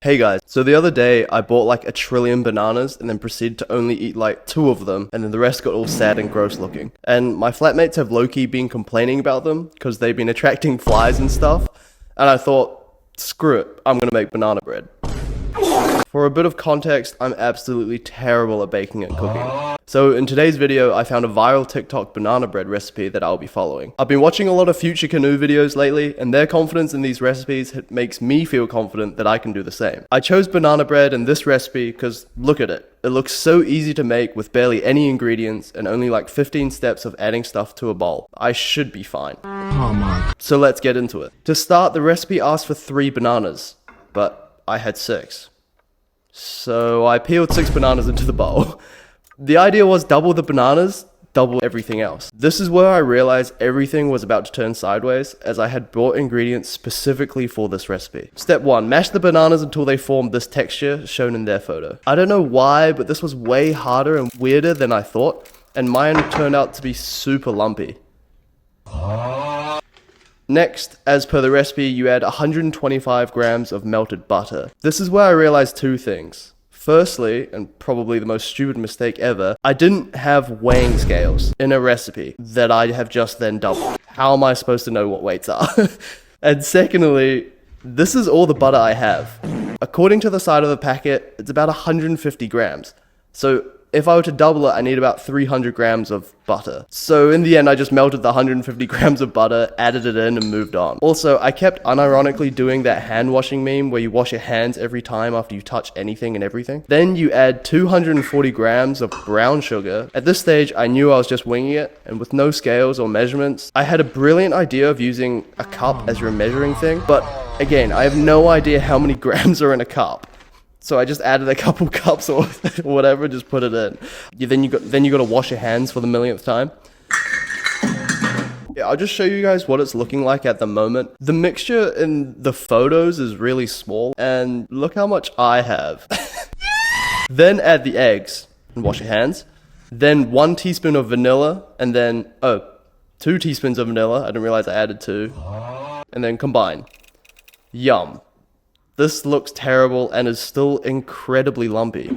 Hey guys, so the other day I bought like 1 trillion bananas and then proceeded to only eat like 2 of them, and then the rest got all sad and gross looking. And my flatmates have low-key been complaining about them because they've been attracting flies and stuff, and I thought, screw it, I'm gonna make banana bread. For a bit of context, I'm absolutely terrible at baking and cooking. So in today's video, I found a viral TikTok banana bread recipe that I'll be following. I've been watching a lot of Future Canoe videos lately, and their confidence in these recipes makes me feel confident that I can do the same. I chose banana bread in this recipe because look at it. It looks so easy to make with barely any ingredients and only like 15 steps of adding stuff to a bowl. I should be fine. Oh my. So let's get into it. To start, the recipe asks for 3 bananas, but I had 6. So I peeled 6 bananas into the bowl. The idea was double the bananas, double everything else. This is where I realized everything was about to turn sideways, as I had bought ingredients specifically for this recipe. Step 1, mash the bananas until they form this texture shown in their photo. I don't know why, but this was way harder and weirder than I thought, and mine turned out to be super lumpy. Next, as per the recipe, you add 125 grams of melted butter. This is where I realized 2 things. Firstly, and probably the most stupid mistake ever, I didn't have weighing scales in a recipe that I have just then doubled. How am I supposed to know what weights are? And secondly, this is all the butter I have. According to the side of the packet, it's about 150 grams. So if I were to double it, I need about 300 grams of butter. So in the end, I just melted the 150 grams of butter, added it in, and moved on. Also, I kept unironically doing that hand washing meme where you wash your hands every time after you touch anything and everything. Then you add 240 grams of brown sugar. At this stage, I knew I was just winging it, and with no scales or measurements, I had a brilliant idea of using a cup as your measuring thing, but again, I have no idea how many grams are in a cup. So I just added a couple cups or whatever, just put it in. Then you got to wash your hands for the millionth time. Yeah, I'll just show you guys what it's looking like at the moment. The mixture in the photos is really small, and look how much I have. Then add the eggs and wash your hands. Then 1 teaspoon of vanilla, and then 2 teaspoons of vanilla. I didn't realize I added 2. And then combine. Yum. This looks terrible and is still incredibly lumpy.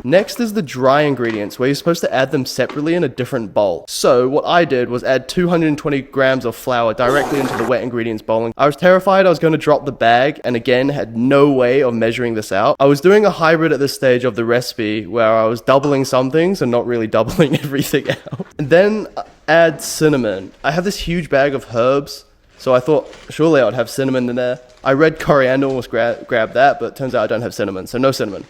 Next is the dry ingredients, where you're supposed to add them separately in a different bowl. So what I did was add 220 grams of flour directly into the wet ingredients bowl. I was terrified I was going to drop the bag, and again had no way of measuring this out. I was doing a hybrid at this stage of the recipe where I was doubling some things and not really doubling everything out. And then add cinnamon. I have this huge bag of herbs, so I thought surely I would have cinnamon in there. I read coriander, almost grabbed that, but it turns out I don't have cinnamon, so no cinnamon.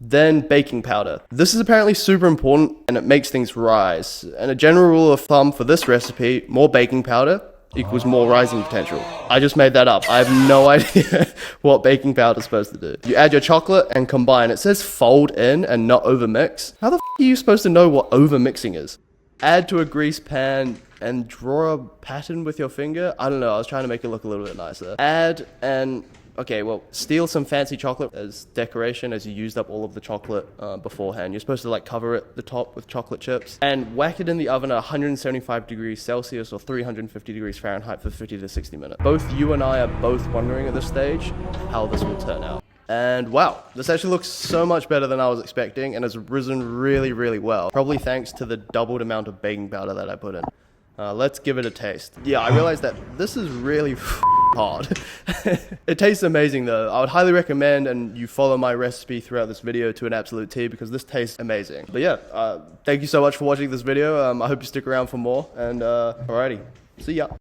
Then baking powder. This is apparently super important, and it makes things rise. And a general rule of thumb for this recipe, more baking powder equals more rising potential. I just made that up. I have no idea what baking powder is supposed to do. You add your chocolate and combine. It says fold in and not overmix. How the f are you supposed to know what overmixing is? Add to a greased pan and draw a pattern with your finger. I don't know, I was trying to make it look a little bit nicer. Add and, steal some fancy chocolate as decoration, as you used up all of the chocolate beforehand. You're supposed to like cover it, the top, with chocolate chips. And whack it in the oven at 175 degrees Celsius or 350 degrees Fahrenheit for 50 to 60 minutes. Both you and I are both wondering at this stage how this will turn out. And wow, this actually looks so much better than I was expecting, and has risen really, really well. Probably thanks to the doubled amount of baking powder that I put in. Let's give it a taste. Yeah, I realized that this is really hard. It tastes amazing though. I would highly recommend and you follow my recipe throughout this video to an absolute T, because this tastes amazing. But yeah, thank you so much for watching this video. I hope you stick around for more, and alrighty, see ya.